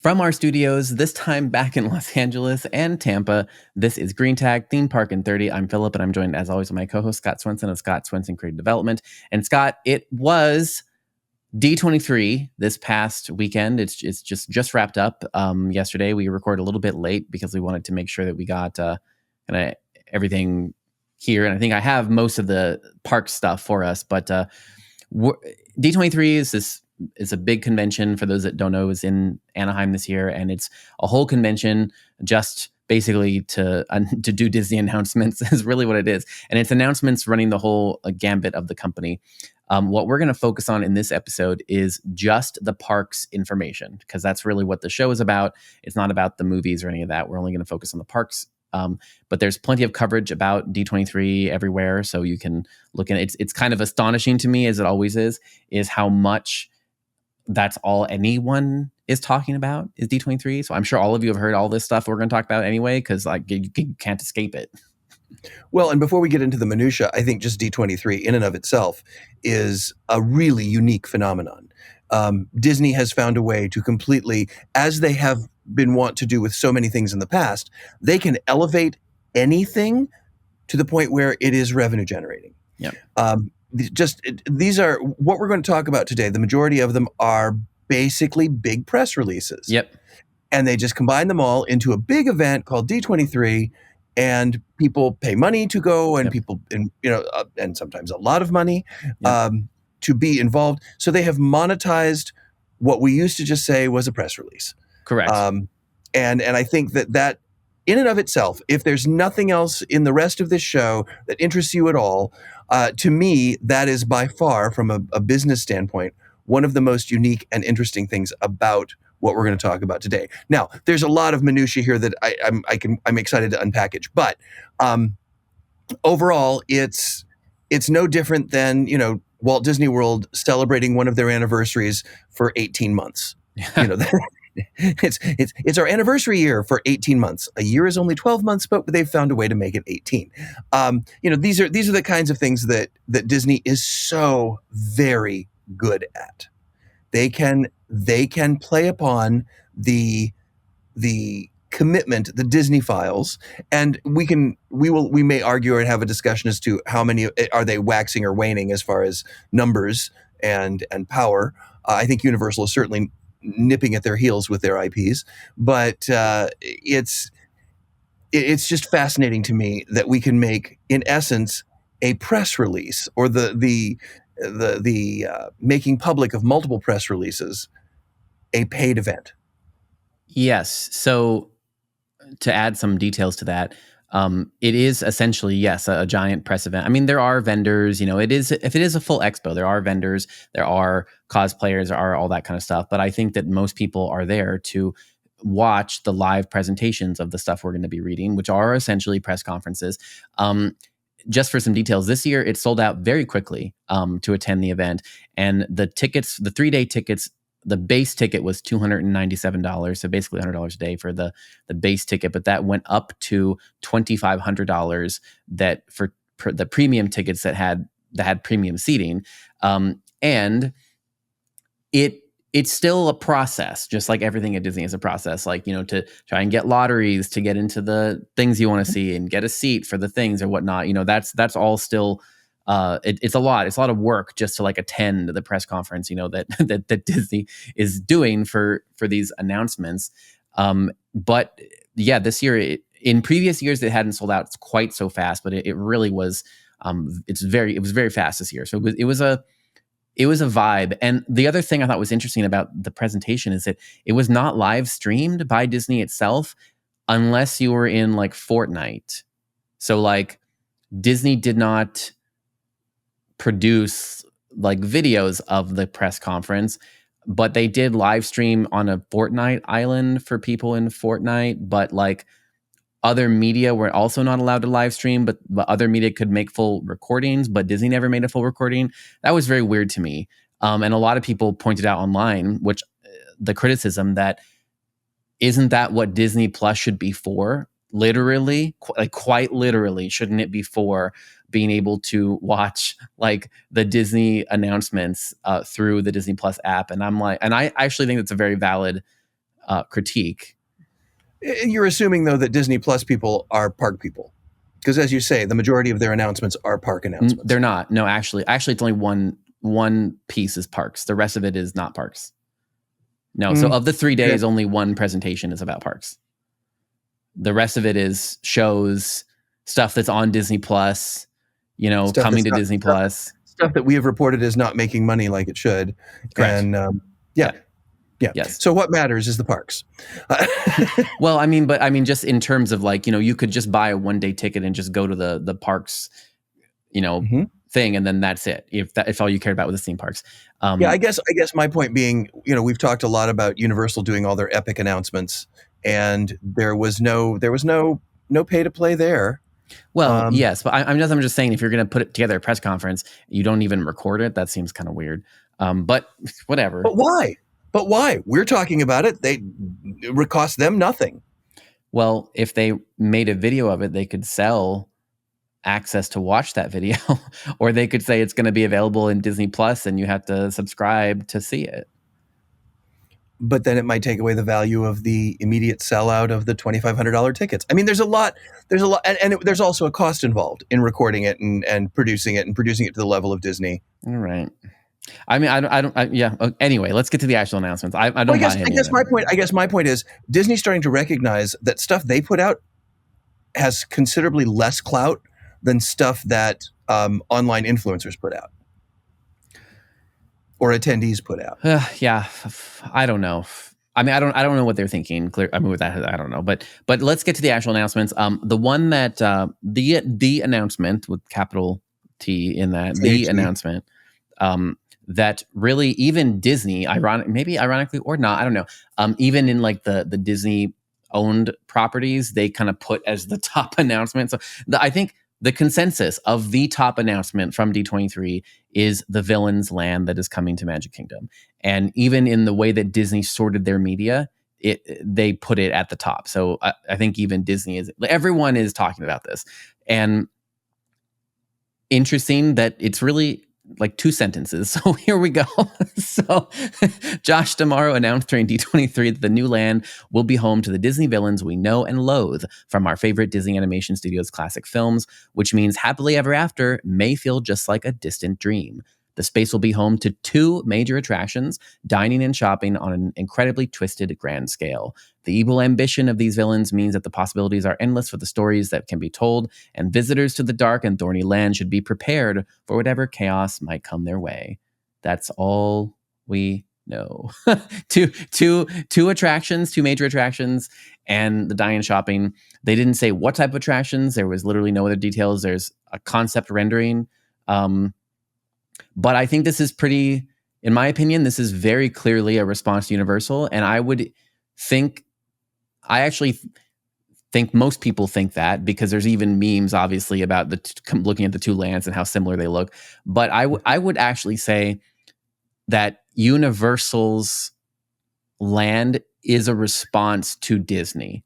From our studios, this time back in Los Angeles and Tampa, this is Green Tag Theme Park in 30. I'm Philip, and I'm joined, as always, by my co-host, Scott Swenson of Scott Swenson Creative Development. And Scott, it was D23 this past weekend. It's just wrapped up yesterday. We recorded a little bit late because we wanted to make sure that we got kind of everything here. And I think I have most of the park stuff for us, but D23 is a big convention. For those that don't know, is in Anaheim this year, and it's a whole convention just basically to do Disney announcements is really what it is. And it's announcements running the whole gambit of the company. What we're going to focus on in this episode is just the parks information, because that's really what the show is about. It's not about the movies or any of that. We're only going to focus on the parks. But there's plenty of coverage about D23 everywhere, so you can look at it. It's kind of astonishing to me, as it always is how much that's all anyone is talking about is D23. So I'm sure all of you have heard all this stuff we're going to talk about anyway, because like you can't escape it. Well, and before we get into the minutia, I think just D23 in and of itself is a really unique phenomenon. Disney has found a way to completely, as they have been wont to do with so many things in the past, they can elevate anything to the point where it is revenue generating. Yep. These are what we're going to talk about today. The majority of them are basically big press releases. Yep. And they just combine them all into a big event called D23, and people pay money to go, and people, and sometimes a lot of money to be involved. So they have monetized what we used to just say was a press release. Correct. And I think that in and of itself, if there's nothing else in the rest of this show that interests you at all, to me, that is by far, from a business standpoint, one of the most unique and interesting things about what we're going to talk about today. Now, there's a lot of minutia here that I'm excited to unpackage, but overall, it's no different than Walt Disney World celebrating one of their anniversaries for 18 months. It's our anniversary year for 18 months. A year is only 12 months, but they've found a way to make it 18. These are the kinds of things that Disney is so very good at. They can play upon the commitment, the Disney files, and we may argue and have a discussion as to how many are they waxing or waning as far as numbers and power. I think Universal is certainly nipping at their heels with their IPs, but it's just fascinating to me that we can make, in essence, a press release, or the making public of multiple press releases, a paid event. Yes. So to add some details to that, it is essentially, yes, a giant press event. I mean, there are vendors, if it is a full expo, there are vendors, there are cosplayers, there are all that kind of stuff. But I think that most people are there to watch the live presentations of the stuff we're going to be reading, which are essentially press conferences. Just for some details, this year it sold out very quickly to attend the event. And the tickets, the 3-day tickets, the base ticket was $297, so basically $100 a day for the base ticket, but that went up to $2,500 that for the premium tickets that had premium seating, and it's still a process, just like everything at Disney is a process. Like, to try and get lotteries to get into the things you want to see and get a seat for the things or whatnot. That's all still. It's a lot. It's a lot of work just to attend the press conference, that Disney is doing for these announcements. But yeah, this year, in previous years, it hadn't sold out quite so fast, but it really was. It was very fast this year. So it was a vibe. And the other thing I thought was interesting about the presentation is that it was not live streamed by Disney itself, unless you were in Fortnite. So Disney did not produce videos of the press conference, but they did live stream on a Fortnite island for people in Fortnite. But other media were also not allowed to live stream, but other media could make full recordings, but Disney never made a full recording. That was very weird to me. And a lot of people pointed out online, which the criticism that isn't that what Disney Plus should be for? Literally, quite literally, shouldn't it be for being able to watch the Disney announcements through the Disney Plus app? And I'm and I actually think that's a very valid critique. You're assuming, though, that Disney Plus people are park people. Because as you say, the majority of their announcements are park announcements. They're not. No, actually, it's only one piece is parks. The rest of it is not parks. No, so of the 3 days, only one presentation is about parks. The rest of it is shows, stuff that's on Disney Plus, stuff coming to Disney Plus. Stuff that we have reported is not making money like it should. Correct. And yeah. Yes. So what matters is the parks. Well, just in terms of you could just buy a 1-day ticket and just go to the parks, thing, and then that's it. If all you cared about was the theme parks. I guess my point being, we've talked a lot about Universal doing all their epic announcements, and there was no pay to play there. Well, yes, but I'm just saying, if you're going to put it together a press conference, you don't even record it. That seems kind of weird. But whatever. But why? We're talking about it. It cost them nothing. Well, if they made a video of it, they could sell access to watch that video, or they could say it's going to be available in Disney Plus and you have to subscribe to see it. But then it might take away the value of the immediate sellout of the $2,500 tickets. I mean, there's a lot, and there's also a cost involved in recording it and producing it to the level of Disney. All right. I mean, I don't. Yeah. Anyway, let's get to the actual announcements. I don't. I guess my point is Disney's starting to recognize that stuff they put out has considerably less clout than stuff that online influencers put out or attendees put out. Yeah, I don't know. I mean, I don't know what they're thinking. With that, I don't know. But let's get to the actual announcements. The one that the announcement with capital T in that, the announcement. That really, even Disney, ironically or not, I don't know. Even in the Disney owned properties, they kind of put as the top announcement. So I think the consensus of the top announcement from D23 is the Villains Land that is coming to Magic Kingdom. And even in the way that Disney sorted their media, they put it at the top. So I think even Disney everyone is talking about this. And interesting that it's really 2 sentences. So here we go. So Josh D'Amaro announced during D23 that the new land will be home to the Disney villains we know and loathe from our favorite Disney Animation Studios classic films, which means Happily Ever After may feel just like a distant dream. The space will be home to 2 major attractions, dining and shopping on an incredibly twisted grand scale. The evil ambition of these villains means that the possibilities are endless for the stories that can be told, and visitors to the dark and thorny land should be prepared for whatever chaos might come their way. That's all we know. two attractions, 2 major attractions, and the dine and shopping. They didn't say what type of attractions. There was literally no other details. There's a concept rendering. But I think this is in my opinion, this is very clearly a response to Universal. And I actually think most people think that, because there's even memes, obviously, about looking at the 2 lands and how similar they look. But I would actually say that Universal's land is a response to Disney.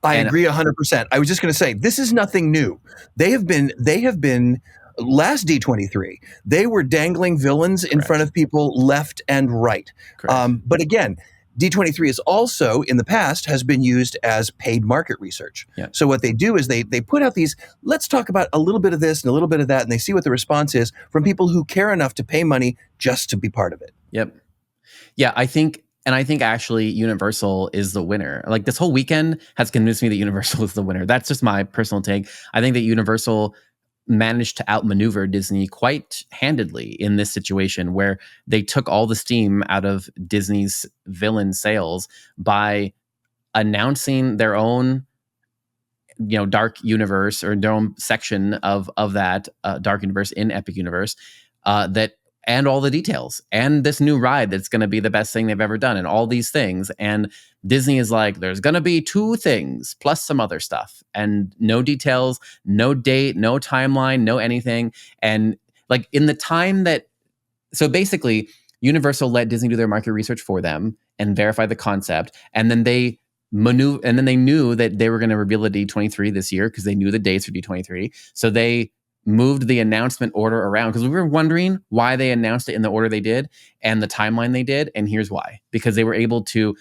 I agree 100%. I was just going to say, this is nothing new. They have been last D23, they were dangling villains in front of people left and right. But again, D23 is also, in the past, has been used as paid market research. Yeah. So what they do is they put out these, let's talk about a little bit of this and a little bit of that, and they see what the response is from people who care enough to pay money just to be part of it. Yep. Yeah, I think actually Universal is the winner. This whole weekend has convinced me that Universal is the winner. That's just my personal take. I think that Universal managed to outmaneuver Disney quite handedly in this situation, where they took all the steam out of Disney's villain sales by announcing their own dark universe, or their own section of that dark universe in Epic Universe, and all the details, and this new ride that's going to be the best thing they've ever done, and all these things. And Disney is like, there's going to be 2 things plus some other stuff, and no details, no date, no timeline, no anything. And in the time that, so basically Universal let Disney do their market research for them and verify the concept. And then they knew that they were going to reveal the D23 this year, because they knew the dates for D23. So they moved the announcement order around, because we were wondering why they announced it in the order they did and the timeline they did. And here's why: because they were able to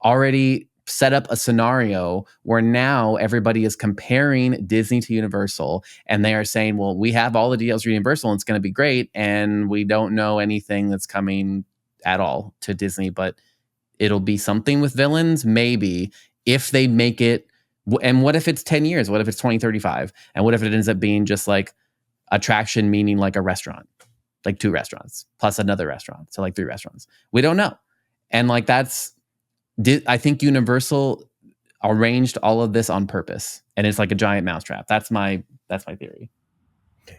already set up a scenario where now everybody is comparing Disney to Universal, and they are saying, well, we have all the deals for Universal and it's going to be great, and we don't know anything that's coming at all to Disney, but it'll be something with villains, maybe, if they make it. And what if it's 10 years? What if it's 2035? And what if it ends up being just like attraction, meaning like a restaurant, like 2 restaurants plus another restaurant, so like 3 restaurants? We don't know. And like I think Universal arranged all of this on purpose, and it's like a giant mousetrap. That's my theory.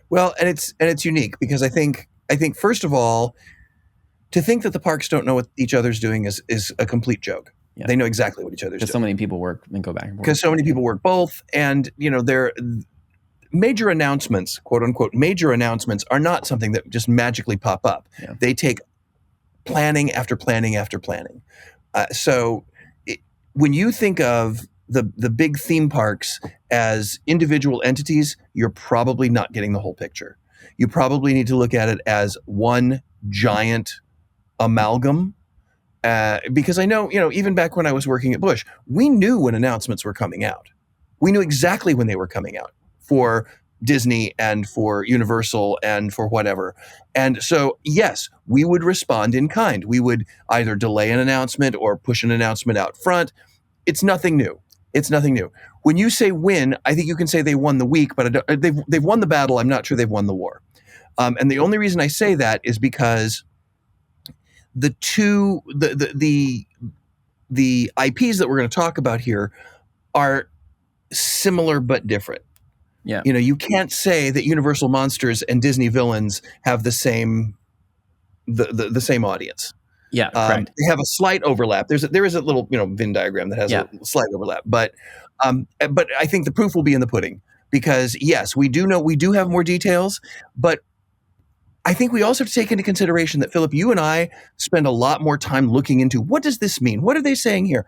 Well, and it's unique because I think first of all, to think that the parks don't know what each other's doing is a complete joke. Yeah. They know exactly what each other's doing. Because so many people work and go back and forth. Because so many people work both, and they're major announcements, quote unquote, major announcements are not something that just magically pop up. Yeah. They take planning after planning after planning. When you think of the big theme parks as individual entities, you're probably not getting the whole picture. You probably need to look at it as one giant amalgam. Because I know, even back when I was working at Busch, we knew when announcements were coming out. We knew exactly when they were coming out for Disney and for Universal and for whatever. And so, yes, we would respond in kind. We would either delay an announcement or push an announcement out front. It's nothing new. When you say win, I think you can say they won the week, but they've won the battle. I'm not sure they've won the war. And the only reason I say that is because the IPs that we're going to talk about here are similar but different. Yeah. You can't say that Universal Monsters and Disney Villains have the same audience. Yeah, correct. They have a slight overlap. There is a little Venn diagram that has a slight overlap, but I think the proof will be in the pudding, because yes, we do have more details, but I think we also have to take into consideration that, Philip, you and I spend a lot more time looking into what does this mean? What are they saying here?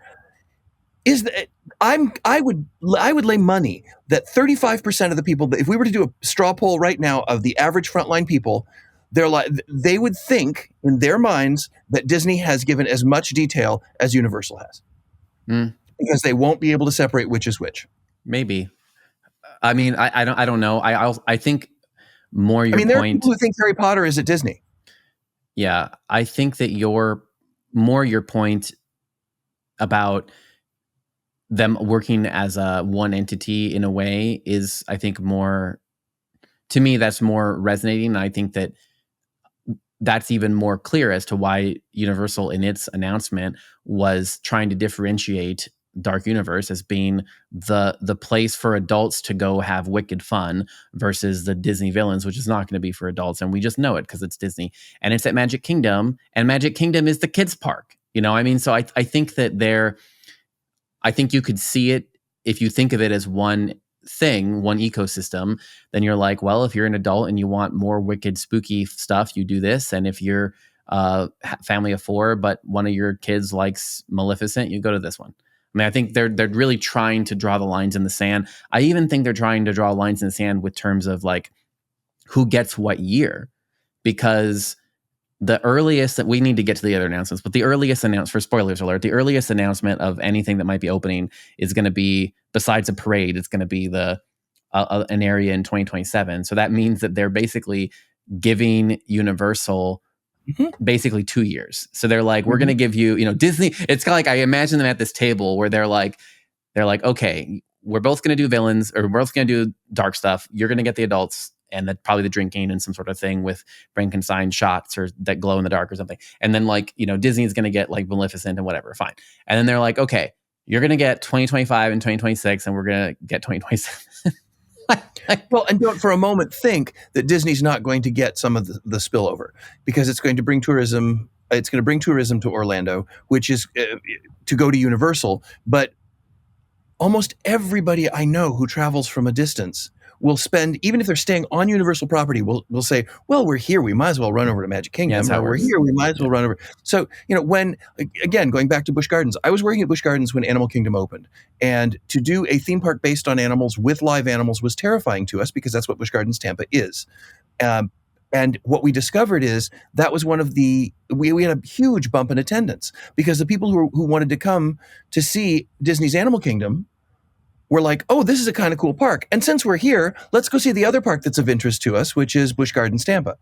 I would lay money that 35% of the people, if we were to do a straw poll right now of the average frontline people, they would think in their minds that Disney has given as much detail as Universal has, because they won't be able to separate which is which. Maybe. I mean, I don't know. I think more your point. There are people who think Harry Potter is at Disney. Yeah, I think that your point about them working as a one entity in a way is, I think, more, to me, that's more resonating. And I think that that's even more clear as to why Universal in its announcement was trying to differentiate Dark Universe as being the place for adults to go have wicked fun versus the Disney Villains, which is not going to be for adults. And we just know it because it's Disney and it's at Magic Kingdom, and Magic Kingdom is the kids park, so I think that I think you could see it if you think of it as one thing, one ecosystem. Then you're like, well, if you're an adult and you want more wicked, spooky stuff, you do this. And if you're a family of 4, but one of your kids likes Maleficent, you go to this one. I mean, I think they're really trying to draw the lines in the sand. I even think they're trying to draw lines in the sand with terms of like who gets what year, because the earliest that we need to get to the other announcements, but the earliest for spoilers alert, the earliest announcement of anything that might be opening is going to be, besides a parade, it's going to be an area in 2027. So that means that they're basically giving Universal basically 2 years. So they're like, we're going to give you, Disney. It's kind of like, I imagine them at this table where they're like, okay, we're both going to do villains, or we're both going to do dark stuff. You're going to get the adults, and that probably the drinking and some sort of thing with Frankenstein shots or that glow in the dark or something. And then Disney is going to get like Maleficent and whatever. Fine. And then they're like, okay, you're going to get 2025 and 2026, and we're going to get 2027. Well, and don't for a moment think that Disney's not going to get some of the spillover, because it's going to bring tourism. It's going to bring tourism to Orlando, which is to go to Universal. But almost everybody I know who travels from a distance will spend, even if they're staying on Universal property, will say, well, we're here, we might as well run over to Magic Kingdom. Yeah, we're here, we might as well run over. So, when, again, going back to Busch Gardens, I was working at Busch Gardens when Animal Kingdom opened. And to do a theme park based on animals with live animals was terrifying to us, because that's what Busch Gardens Tampa is. And what we discovered is that was one of we had a huge bump in attendance because the people who wanted to come to see Disney's Animal Kingdom were like, oh, this is a kind of cool park. And since we're here, let's go see the other park that's of interest to us, which is Busch Gardens Tampa.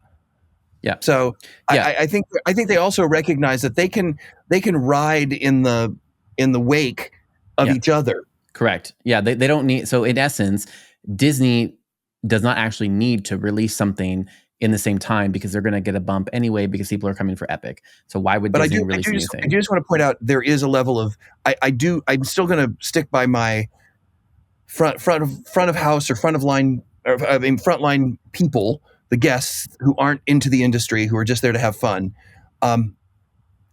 Yeah. So Yeah. I think they also recognize that they can ride in the wake of each other. Correct. Yeah. They don't need. So in essence, Disney does not actually need to release something in the same time because they're going to get a bump anyway because people are coming for Epic. So why would Disney release a new thing? I do just want to point out there is a level of I'm still going to stick by my front of house or front of line or frontline people, the guests who aren't into the industry, who are just there to have fun.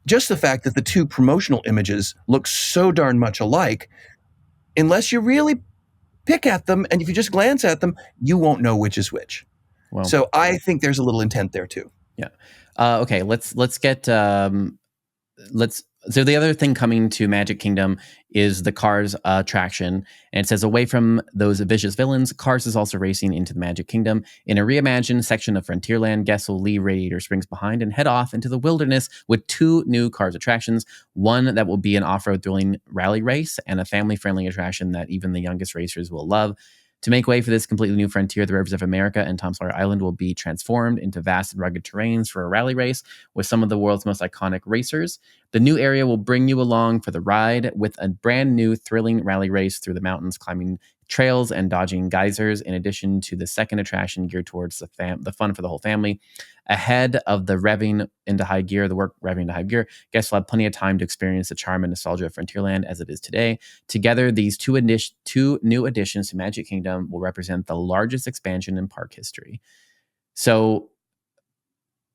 Just the fact that the two promotional images look so darn much alike, unless you really pick at them, and if you just glance at them, you won't know which is which. Well, so I think there's a little intent there too. Yeah. Okay. Let's get So the other thing coming to Magic Kingdom is the Cars attraction. And it says, away from those vicious villains, Cars is also racing into the Magic Kingdom. In a reimagined section of Frontierland, guests will leave Radiator Springs behind and head off into the wilderness with 2 new Cars attractions. One that will be an off-road thrilling rally race and a family-friendly attraction that even the youngest racers will love. To make way for this completely new frontier, the rivers of America and Tom Sawyer Island will be transformed into vast and rugged terrains for a rally race with some of the world's most iconic racers. The new area will bring you along for the ride with a brand new thrilling rally race through the mountains, climbing trails and dodging geysers, in addition to the second attraction geared towards the fun for the whole family. Ahead of the revving into high gear, guests will have plenty of time to experience the charm and nostalgia of Frontierland as it is today. Together, these two new additions to Magic Kingdom will represent the largest expansion in park history. So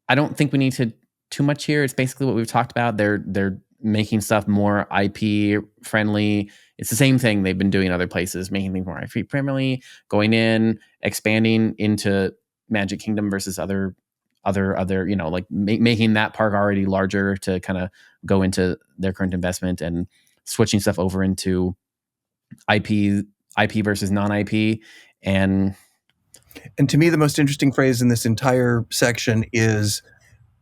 I don't think we need to too much here. It's basically what we've talked about. They're making stuff more IP friendly. It's the same thing they've been doing in other places, making things more IP friendly, going in, expanding into Magic Kingdom versus other, like making that park already larger to kind of go into their current investment and switching stuff over into IP versus non-IP. And to me, the most interesting phrase in this entire section is,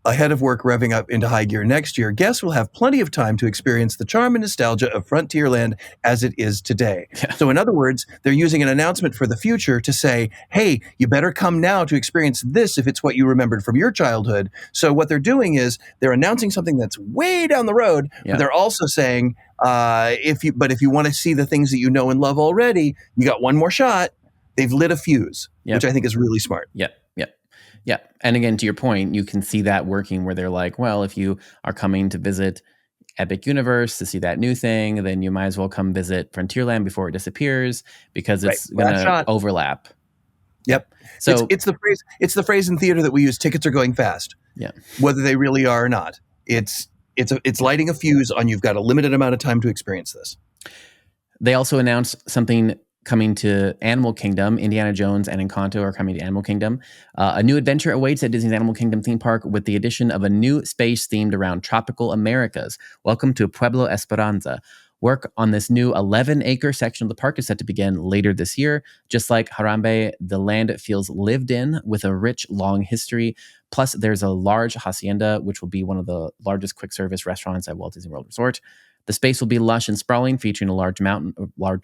ahead of work revving up into high gear next year, guests will have plenty of time to experience the charm and nostalgia of Frontierland as it is today. Yeah. So in other words, they're using an announcement for the future to say, hey, you better come now to experience this if it's what you remembered from your childhood. So what they're doing is they're announcing something that's way down the road, but they're also saying, if you want to see the things that you know and love already, you got one more shot. They've lit a fuse, which I think is really smart. Yeah. And again, to your point, you can see that working where they're like, well, if you are coming to visit Epic Universe to see that new thing, then you might as well come visit Frontierland before it disappears because it's going to overlap. Yep. So it's the phrase in theater that we use, tickets are going fast. Yeah. Whether they really are or not. It's lighting a fuse on, you've got a limited amount of time to experience this. They also announced something coming to Animal Kingdom. Indiana Jones and Encanto are coming to Animal Kingdom. A new adventure awaits at Disney's Animal Kingdom theme park with the addition of a new space themed around tropical Americas. Welcome to Pueblo Esperanza. Work on this new 11-acre section of the park is set to begin later this year. Just like Harambe, the land feels lived in with a rich, long history. Plus, there's a large hacienda, which will be one of the largest quick service restaurants at Walt Disney World Resort. The space will be lush and sprawling, featuring a large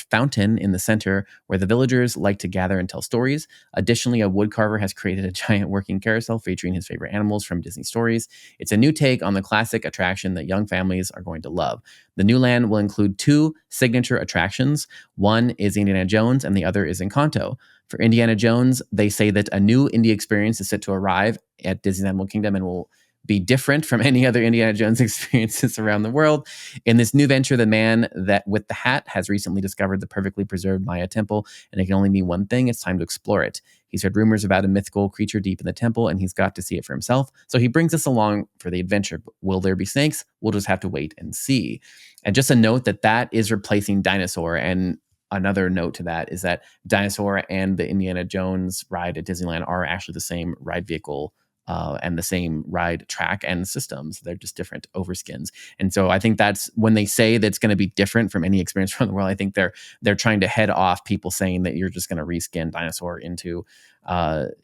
fountain in the center where the villagers like to gather and tell stories. Additionally, a woodcarver has created a giant working carousel featuring his favorite animals from Disney stories. It's a new take on the classic attraction that young families are going to love. The new land will include 2 signature attractions. One is Indiana Jones and the other is Encanto. For Indiana Jones, they say that a new Indie experience is set to arrive at Disney's Animal Kingdom and will be different from any other Indiana Jones experiences around the world. In this new venture, the man that with the hat has recently discovered the perfectly preserved Maya temple, and it can only mean one thing: it's time to explore it. He's heard rumors about a mythical creature deep in the temple, and he's got to see it for himself. So he brings us along for the adventure. Will there be snakes? We'll just have to wait and see. And just a note that is replacing Dinosaur. And another note to that is that Dinosaur and the Indiana Jones ride at Disneyland are actually the same ride vehicle and the same ride track and systems. They're just different overskins. And so I think that's when they say that's going to be different from any experience from the world. I think they're trying to head off people saying that you're just going to reskin Dinosaur into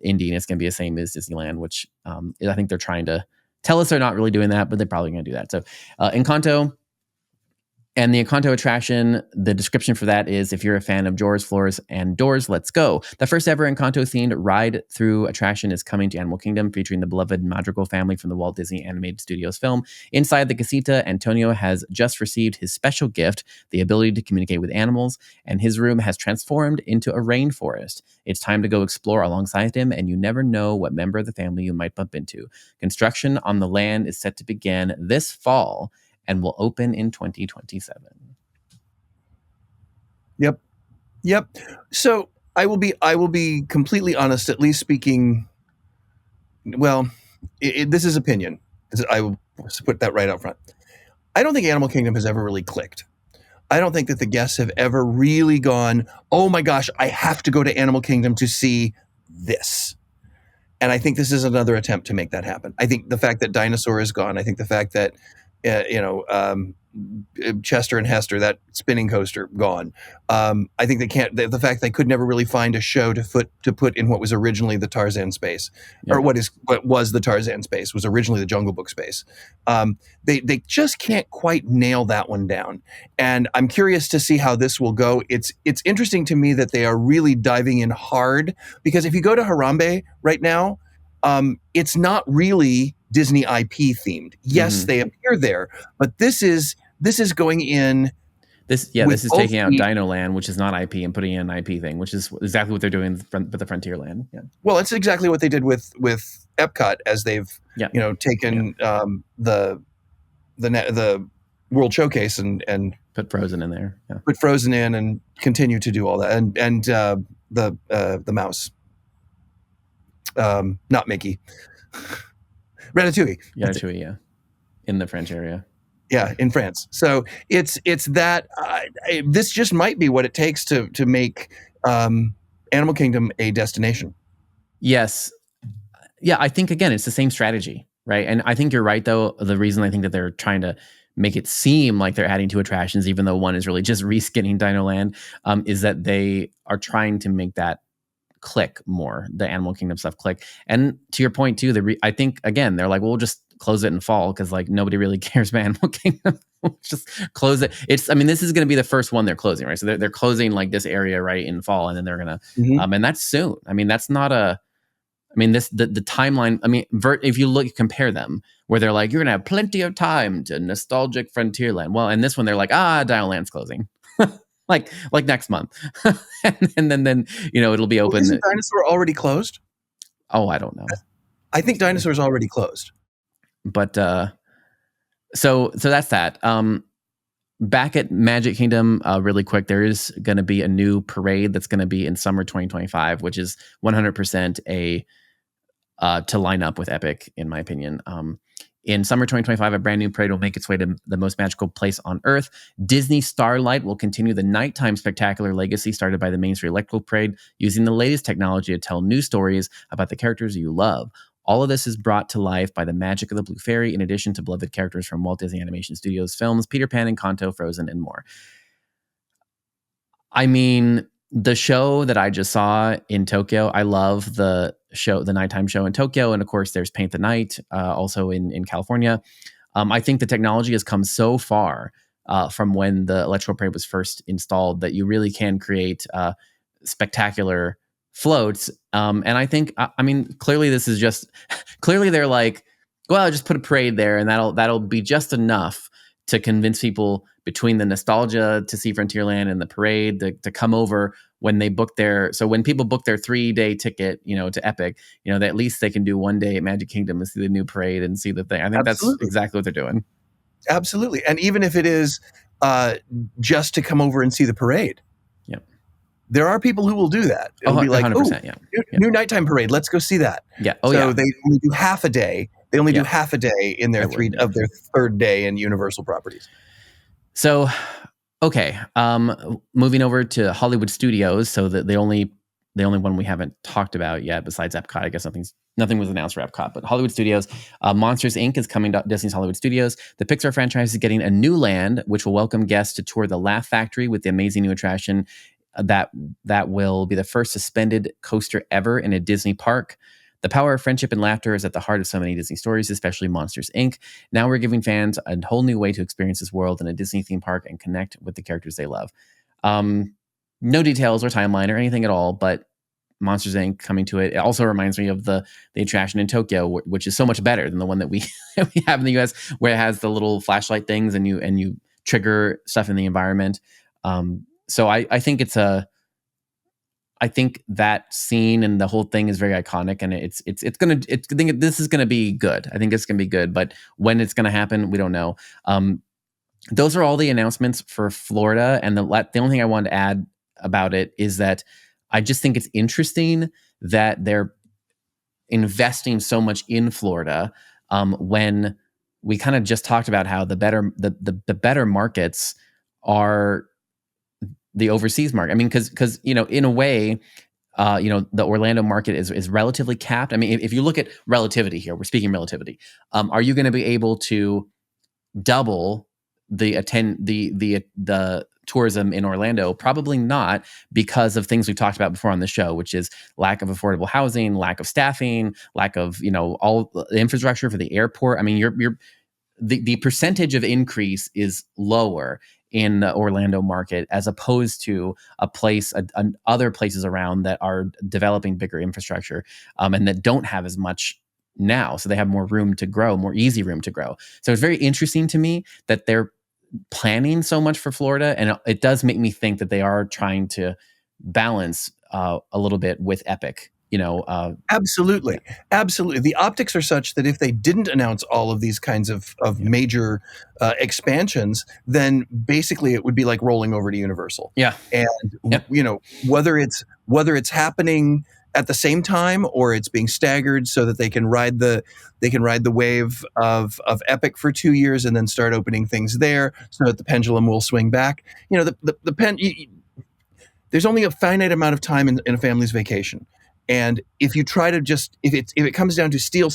Indy and it's going to be the same as Disneyland, which I think they're trying to tell us they're not really doing that, but they're probably going to do that. So Encanto. And the Encanto attraction, the description for that is, if you're a fan of Jaws, floors, and doors, let's go. The first ever Encanto-themed ride-through attraction is coming to Animal Kingdom, featuring the beloved Madrigal family from the Walt Disney Animated Studios film. Inside the casita, Antonio has just received his special gift, the ability to communicate with animals, and his room has transformed into a rainforest. It's time to go explore alongside him, and you never know what member of the family you might bump into. Construction on the land is set to begin this fall, and will open in 2027. Yep. So I will be completely honest, at least speaking. Well, this is opinion. I will put that right up front. I don't think Animal Kingdom has ever really clicked. I don't think that the guests have ever really gone, oh my gosh, I have to go to Animal Kingdom to see this. And I think this is another attempt to make that happen. I think the fact that Dinosaur is gone, I think the fact that Chester and Hester, that spinning coaster, gone. I think they can't. The fact they could never really find a show to put in what was originally the Tarzan space, or what was the Tarzan space was originally the Jungle Book space. They just can't quite nail that one down, and I'm curious to see how this will go. It's interesting to me that they are really diving in hard, because if you go to Harambe right now, it's not really Disney IP themed. Yes, they appear there, but this is going in. This is taking out Dino Land, which is not IP, and putting in an IP thing, which is exactly what they're doing with the Frontierland. Yeah. Well, it's exactly what they did with Epcot, as they've taken the World Showcase and put Frozen in there. Yeah. Put Frozen in and continue to do all that, and the mouse, not Mickey. Ratatouille. Yeah. In the French area. Yeah, in France. So it's that this just might be what it takes to make Animal Kingdom a destination. Yes. Yeah, I think, again, it's the same strategy, right? And I think you're right, though. The reason I think that they're trying to make it seem like they're adding 2 attractions, even though one is really just reskinning Dino Land, is that they are trying to make that click more, the Animal Kingdom stuff click. And to your point too, I think, again, they're like, well, we'll just close it in fall, because like nobody really cares about Animal Kingdom. We'll just close it. This is going to be the first one they're closing, right? So they're closing like this area right in fall, and then they're gonna and that's soon. I mean, that's not the timeline. I mean, if you compare them, where they're like, you're gonna have plenty of time to nostalgic Frontierland. Well, and this one they're like, Dino Land's closing. like next month. and then it'll be open. Isn't Dinosaur already closed? Oh, I don't know. I think Dinosaur's already closed. But so that's that. Back at Magic Kingdom, really quick, there is going to be a new parade that's going to be in summer 2025, which is 100% to line up with Epic, in my opinion. In summer 2025, a brand new parade will make its way to the most magical place on Earth. Disney Starlight will continue the nighttime spectacular legacy started by the Main Street Electrical Parade, using the latest technology to tell new stories about the characters you love. All of this is brought to life by the magic of the Blue Fairy, in addition to beloved characters from Walt Disney Animation Studios films, Peter Pan, Encanto, Frozen, and more. I mean, the show that I just saw in Tokyo, I love the nighttime show in Tokyo. And of course, there's Paint the Night, also in California. I think the technology has come so far from when the Electrical Parade was first installed that you really can create spectacular floats. And I think, clearly this is just, clearly they're like, well, just put a parade there and that'll be just enough to convince people, between the nostalgia to see Frontierland and the parade, to come over when they book so when people book their 3-day ticket, to Epic, that at least they can do 1 day at Magic Kingdom to see the new parade and see the thing. I think That's exactly what they're doing. Absolutely. And even if it is just to come over and see the parade. Yep. There are people who will do that. It'll be like, new nighttime parade. Let's go see that. Yeah. They only do half a day. They only do half a day in their their third day in Universal properties. So, okay. Moving over to Hollywood Studios. So the only one we haven't talked about yet, besides Epcot, I guess nothing's Nothing was announced for Epcot, but Hollywood Studios, Monsters Inc. is coming to Disney's Hollywood Studios. The Pixar franchise is getting a new land, which will welcome guests to tour the Laugh Factory with the amazing new attraction that will be the first suspended coaster ever in a Disney park. The power of friendship and laughter is at the heart of so many Disney stories, especially Monsters Inc. Now we're giving fans a whole new way to experience this world in a Disney theme park and connect with the characters they love. No details or timeline or anything at all, but Monsters Inc. coming to it. It also reminds me of the attraction in Tokyo, which is so much better than the one that we have in the US, where it has the little flashlight things and you trigger stuff in the environment. So I think I think that scene and the whole thing is very iconic, and I think this is gonna be good. I think it's gonna be good, but when it's gonna happen, we don't know. Those are all the announcements for Florida, and the only thing I wanted to add about it is that I just think it's interesting that they're investing so much in Florida when we kind of just talked about how the better markets are the overseas market. I mean, because in a way, the Orlando market is relatively capped. I mean, if you look at relativity here, we're speaking relativity. Are you going to be able to double the tourism in Orlando? Probably not, because of things we talked about before on the show, which is lack of affordable housing, lack of staffing, lack of all the infrastructure for the airport. I mean, the percentage of increase is lower in the Orlando market as opposed to other places around that are developing bigger infrastructure and that don't have as much now. So they have more room to grow, more easy room to grow. So it's very interesting to me that they're planning so much for Florida, and it does make me think that they are trying to balance a little bit with Epic. Absolutely. Yeah. Absolutely. The optics are such that if they didn't announce all of these kinds of major expansions, then basically it would be like rolling over to Universal. Yeah. And Yeah. whether it's happening at the same time or it's being staggered so that they can ride the wave of Epic for 2 years and then start opening things there so that the pendulum will swing back. There's only a finite amount of time in a family's vacation. And if you try to if it comes down to steal,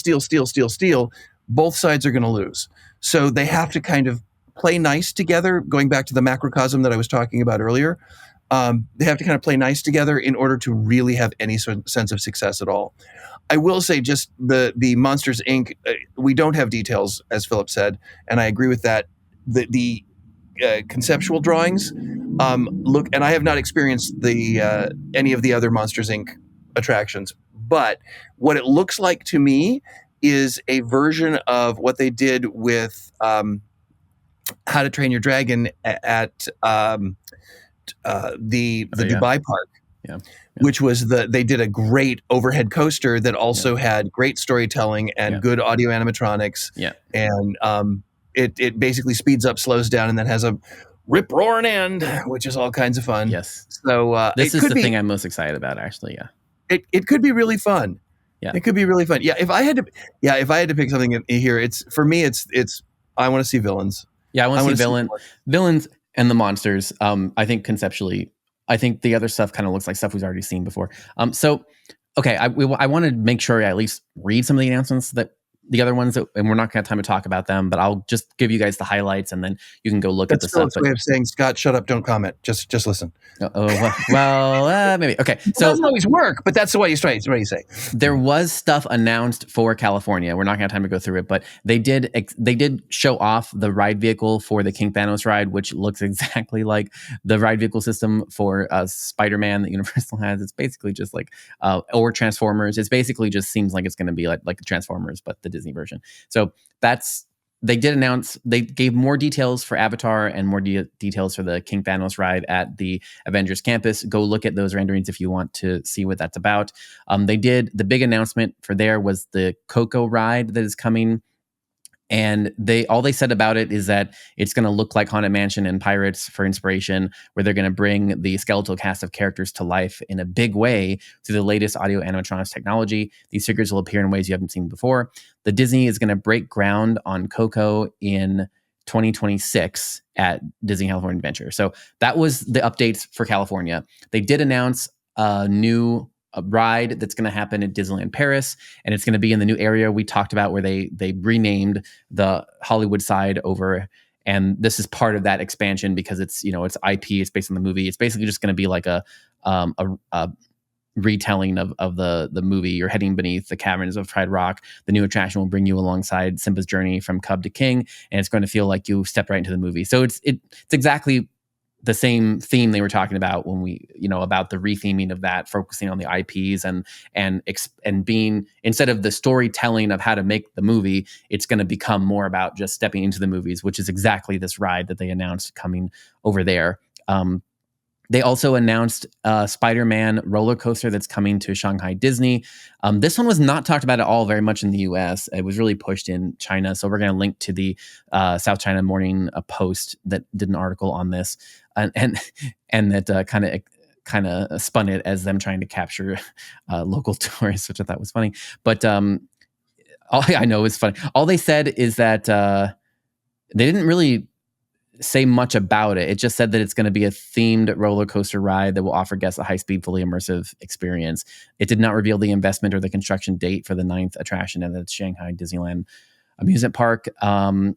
both sides are going to lose. So they have to kind of play nice together, going back to the macrocosm that I was talking about earlier. They have to kind of play nice together in order to really have any sort of sense of success at all. I will say just the Monsters Inc., we don't have details, as Philip said, and I agree with that. The conceptual drawings look, and I have not experienced any of the other Monsters Inc. attractions, but what it looks like to me is a version of what they did with How to Train Your Dragon at the Dubai park. Yeah. Which was they did a great overhead coaster that also had great storytelling and good audio animatronics. Yeah. And it basically speeds up, slows down, and then has a rip roaring end, which is all kinds of fun. Yes. So this is the thing I'm most excited about, actually. Yeah. It could be really fun. Yeah. It could be really fun. Yeah. If I had to pick something in here, it's I want to see villains. Yeah. I want to see villains and the monsters. I think conceptually, I think the other stuff kind of looks like stuff we've already seen before. So, okay, I want to make sure I at least read some of the announcements that the other ones, and we're not going to have time to talk about them, but I'll just give you guys the highlights, and then you can go look at the stuff. That's Philip's way of saying, Scott, shut up, don't comment. Just listen. Maybe. Okay. So it doesn't always work, but that's the way you say. There was stuff announced for California. We're not going to have time to go through it, but they did show off the ride vehicle for the King Thanos ride, which looks exactly like the ride vehicle system for Spider-Man that Universal has. It's basically just like or Transformers. It's basically just seems like it's going to be like the Transformers, but the Disney version. So they did announce, they gave more details for Avatar and more details for the King Thanos ride at the Avengers campus. Go look at those renderings if you want to see what that's about. The big announcement for there was the Coco ride that is coming. And all they said about it is that it's going to look like Haunted Mansion and Pirates for inspiration, where they're going to bring the skeletal cast of characters to life in a big way through the latest audio animatronics technology. These figures will appear in ways you haven't seen before. The Disney is going to break ground on Coco in 2026 at Disney California Adventure. So that was the updates for California. They did announce a new a ride that's going to happen at Disneyland Paris, and it's going to be in the new area we talked about where they renamed the Hollywood side over. And this is part of that expansion because it's it's IP, it's based on the movie. It's basically just going to be like a retelling of the movie. You're heading beneath the caverns of Pride Rock. The new attraction will bring you alongside Simba's journey from cub to king, and it's going to feel like you stepped right into the movie. So it's exactly the same theme they were talking about when we about the retheming of that, focusing on the IPs and being, instead of the storytelling of how to make the movie, it's going to become more about just stepping into the movies, which is exactly this ride that they announced coming over there. They also announced a Spider-Man roller coaster that's coming to Shanghai Disney. This one was not talked about at all very much in the US. It was really pushed in China. So we're going to link to the South China Morning Post that did an article on this, and that kind of spun it as them trying to capture local tourists, which I thought was funny. But all I know is funny. All they said is that they didn't really say much about it. It just said that it's going to be a themed roller coaster ride that will offer guests a high-speed, fully immersive experience. It did not reveal the investment or the construction date for the 9th attraction at the Shanghai Disneyland amusement park.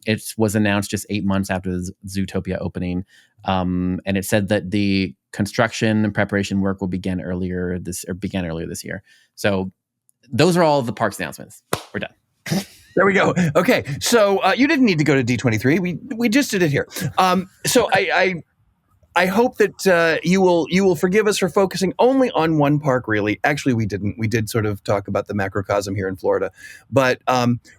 It was announced just 8 months after the Zootopia opening, and it said that the construction and preparation work will began earlier this year. So those are all of the parks announcements. We're done. There we go. Okay, so you didn't need to go to D23. We just did it here. So I hope that you will forgive us for focusing only on one park. Really, actually, we didn't. We did sort of talk about the macrocosm here in Florida, but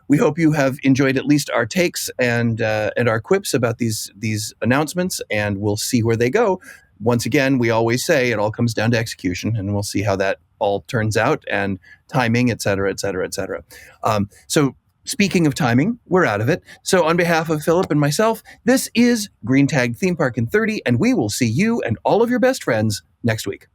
we hope you have enjoyed at least our takes and our quips about these announcements, and we'll see where they go. Once again, we always say it all comes down to execution, and we'll see how that all turns out, and timing, et cetera, et cetera, et cetera. So. Speaking of timing, we're out of it. So on behalf of Philip and myself, this is Green Tag Theme Park in 30, and we will see you and all of your best friends next week.